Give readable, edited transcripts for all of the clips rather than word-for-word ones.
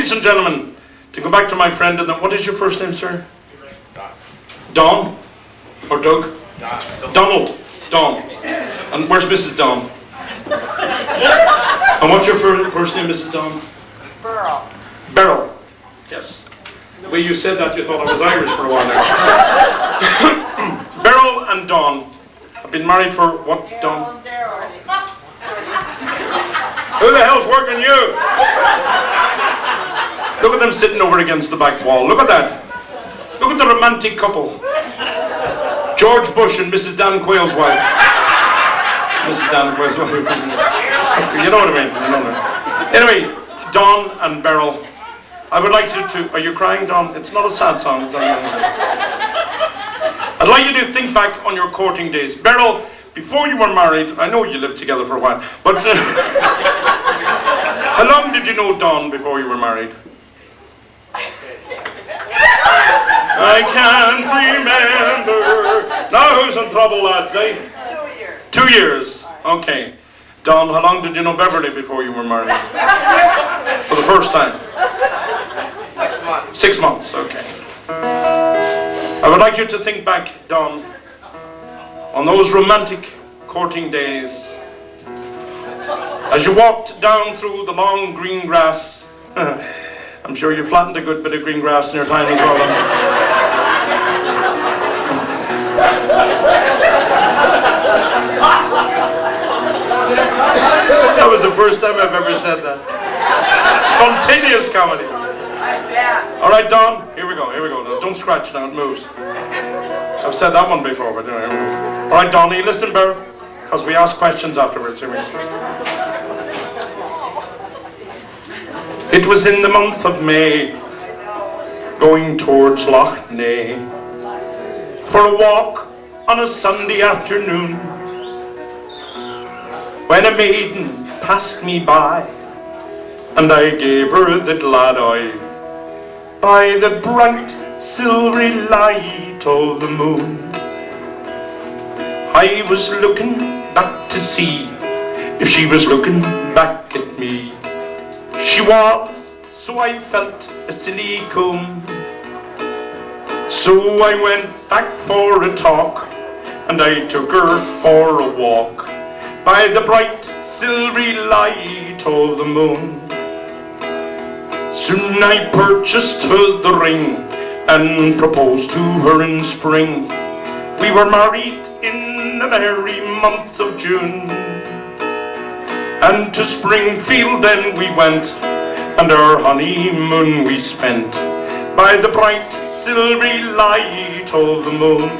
Ladies and gentlemen, to go back to my friend, and what is your first name, sir? Don? Or Doug? Donald. Don. And where's Mrs. Don? And what's your first name, Mrs. Don? Beryl. Beryl. Yes. The way you said that, you thought I was Irish for a while there. Beryl and Don have been married for what, Don? Who the hell's working you? Look at them sitting over against the back wall. Look at that. Look at the romantic couple. George Bush and Mrs. Dan Quayle's wife. Mrs. Dan Quayle's wife. You know what I mean. You know what I mean. Anyway, Don and Beryl. I would like you to... Are you crying, Don? It's not a sad song. I'd like you to think back on your courting days. Beryl, before you were married, I know you lived together for a while, but how long did you know Don before you were married? I can't remember. Now who's in trouble, lads, eh? 2 years. 2 years. Okay. Don, how long did you know Beverly before you were married? For the first time? 6 months. 6 months, okay. I would like you to think back, Don, on those romantic courting days. As you walked down through the long green grass. I'm sure you flattened a good bit of green grass in your time as well. That was the first time I've ever said that. Spontaneous comedy. All right, Don, here we go. Now, don't scratch now, it moves. I've said that one before, but anyway. All right, Don, are you listening, Bear? Because we ask questions afterwards. Here we go. It was in the month of May, going towards Loch Ney, for a walk on a Sunday afternoon, when a maiden passed me by, and I gave her the glad eye, by the bright silvery light of the moon. I was looking back to see if she was looking back at me. She was, so I felt a silly comb. So I went back for a talk, and I took her for a walk, by the bright silvery light of the moon. Soon I purchased her the ring, and proposed to her in spring. We were married in the merry month of June, and to Springfield then we went, and our honeymoon we spent, by the bright silvery light of the moon.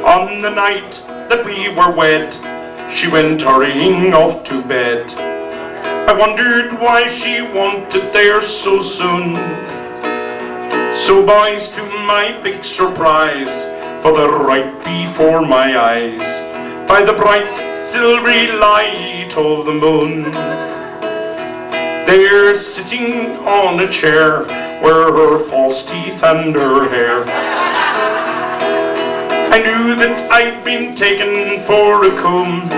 On the night that we were wed, she went hurrying off to bed. I wondered why she wanted there so soon. So boys, to my big surprise, for the right before my eyes, by the bright silvery light of the moon, there sitting on a chair were her false teeth and her hair. I knew that I'd been taken for a comb,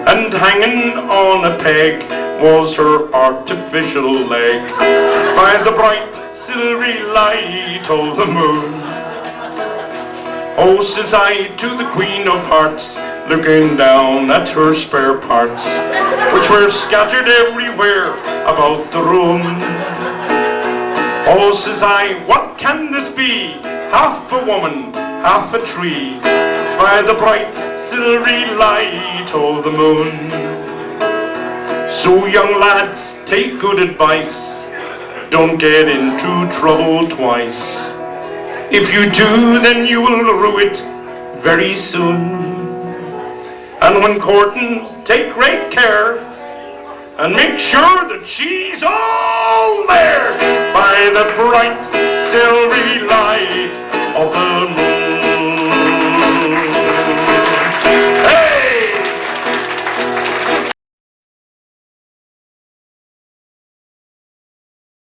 and hanging on a peg was her artificial leg, by the bright silvery light of the moon. Oh, says I to the Queen of Hearts, looking down at her spare parts, which were scattered everywhere about the room. Oh, says I, what can this be? Half a woman, half a tree, by the bright silvery light of the moon. So young lads, take good advice, don't get into trouble twice. If you do, then you will rue it very soon. And when courting, take great care, and make sure that she's all there, by the bright silvery